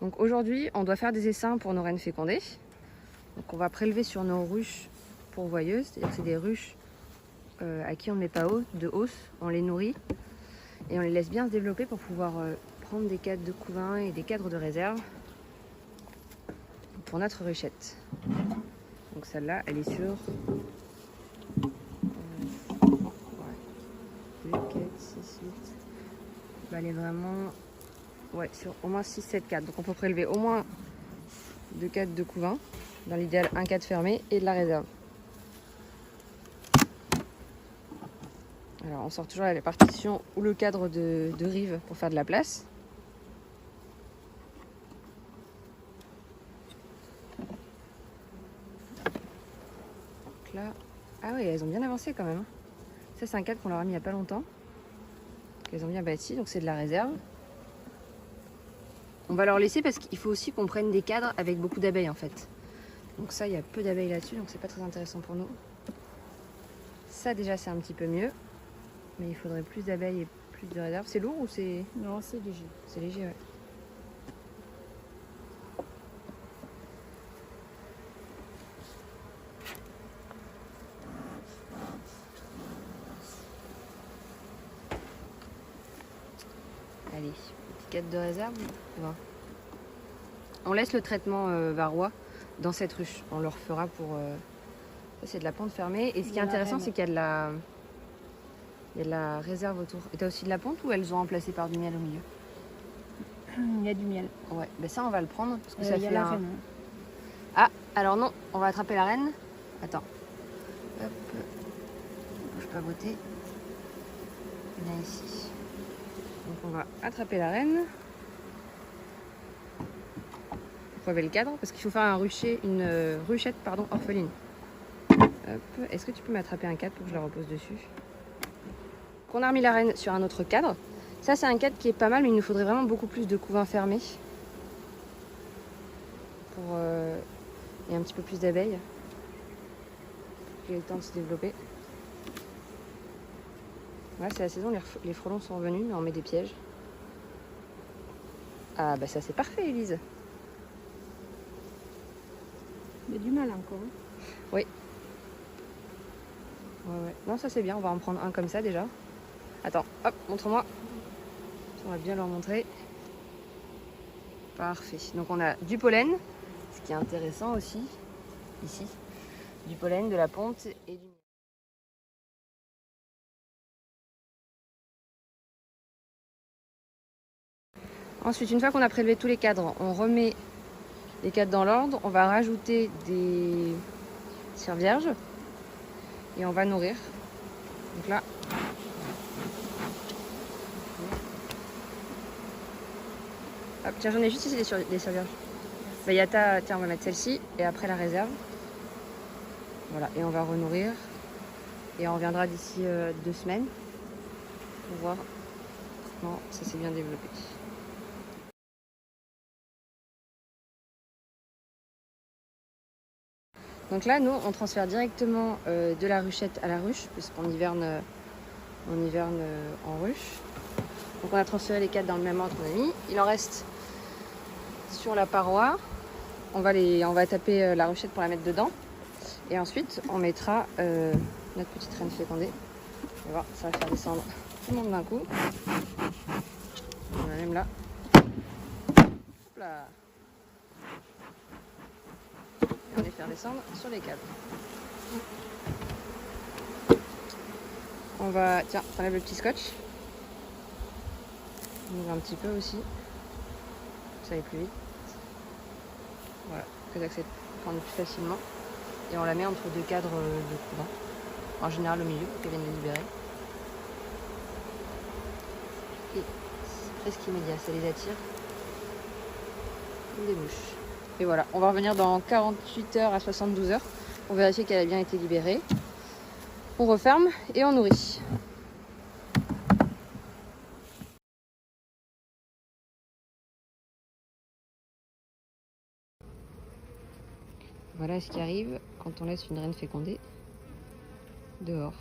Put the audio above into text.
Donc aujourd'hui, on doit faire des essaims pour nos rennes fécondées. Donc on va prélever sur nos ruches pourvoyeuses, c'est-à-dire que c'est des ruches à qui on ne met pas de hausse, on les nourrit et on les laisse bien se développer pour pouvoir prendre des cadres de couvain et des cadres de réserve pour notre ruchette. Donc celle-là, elle est sur 2, 4, 6, 8. Bah, elle est vraiment sur au moins 6-7 cadres. Donc on peut prélever au moins 2 cadres de couvain, dans l'idéal un cadre fermé et de la réserve. Alors on sort toujours la partition ou le cadre de rive pour faire de la place. Donc là, ah oui, elles ont bien avancé quand même. Ça c'est un cadre qu'on leur a mis il n'y a pas longtemps. Elles ont bien bâti, donc c'est de la réserve. On va leur laisser parce qu'il faut aussi qu'on prenne des cadres avec beaucoup d'abeilles en fait. Donc ça, il y a peu d'abeilles là-dessus, donc c'est pas très intéressant pour nous. Ça déjà c'est un petit peu mieux. Mais il faudrait plus d'abeilles et plus de réserve. C'est lourd ou c'est... Non, c'est léger. C'est léger, ouais. Allez, petit cadre de réserve. Ouais. On laisse le traitement varroa dans cette ruche. On le refera pour... Ça, c'est de la ponte fermée. Et ce qui est intéressant, c'est qu'il y a de la... Il y a de la réserve autour. Et t'as aussi de la ponte ou elles ont remplacé par du miel au milieu? Il y a du miel. Ouais, ben ça on va le prendre parce que ça fait la reine. Ah, alors non, on va attraper la reine. Attends. Hop. Bouge pas beauté. Viens ici. Donc on va attraper la reine. Relever le cadre parce qu'il faut faire une ruchette orpheline. Est-ce que tu peux m'attraper un cadre pour que je la repose dessus? On a remis la reine sur un autre cadre. Ça c'est un cadre qui est pas mal, mais il nous faudrait vraiment beaucoup plus de couvains fermés pour et un petit peu plus d'abeilles pour qu'il ait le temps de se développer. Là c'est la saison, les frelons sont revenus, mais on met des pièges. Ah bah ça c'est parfait Elise. Il y a du mal encore. Oui. Ouais. Non ça c'est bien, on va en prendre un comme ça déjà. Attends, hop, montre-moi. On va bien leur montrer. Parfait. Donc on a du pollen, ce qui est intéressant aussi, ici. Du pollen, de la ponte et du miel. Ensuite, une fois qu'on a prélevé tous les cadres, on remet les cadres dans l'ordre. On va rajouter des cires vierges et on va nourrir. Donc là, hop, tiens, j'en ai juste ici des cires vierges. Bah, tiens, on va mettre celle-ci et après la réserve. Voilà, et on va renourrir. Et on reviendra d'ici 2 semaines pour voir comment ça s'est bien développé. Donc là, nous, on transfère directement de la ruchette à la ruche, puisqu'on hiverne, en ruche. Donc on a transféré les cadres dans le même ordre qu'on a mis. Il en reste sur la paroi. On va taper la ruchette pour la mettre dedans. Et ensuite, on mettra notre petite reine fécondée. On va voir, ça va faire descendre tout le monde d'un coup. On a même là. Hop là. Et on les fait descendre sur les cadres. On va... Tiens, t'enlèves le petit scotch. On ouvre un petit peu aussi. Ça va plus vite. Voilà, que ça prendre plus facilement. Et on la met entre 2 cadres de couvain. En général au milieu pour qu'elle vienne les libérer. Et c'est presque immédiat, ça les attire. On débouche. Et voilà, on va revenir dans 48 heures à 72 heures pour vérifier qu'elle a bien été libérée. On referme et on nourrit. Voilà ce qui arrive quand on laisse une reine fécondée dehors.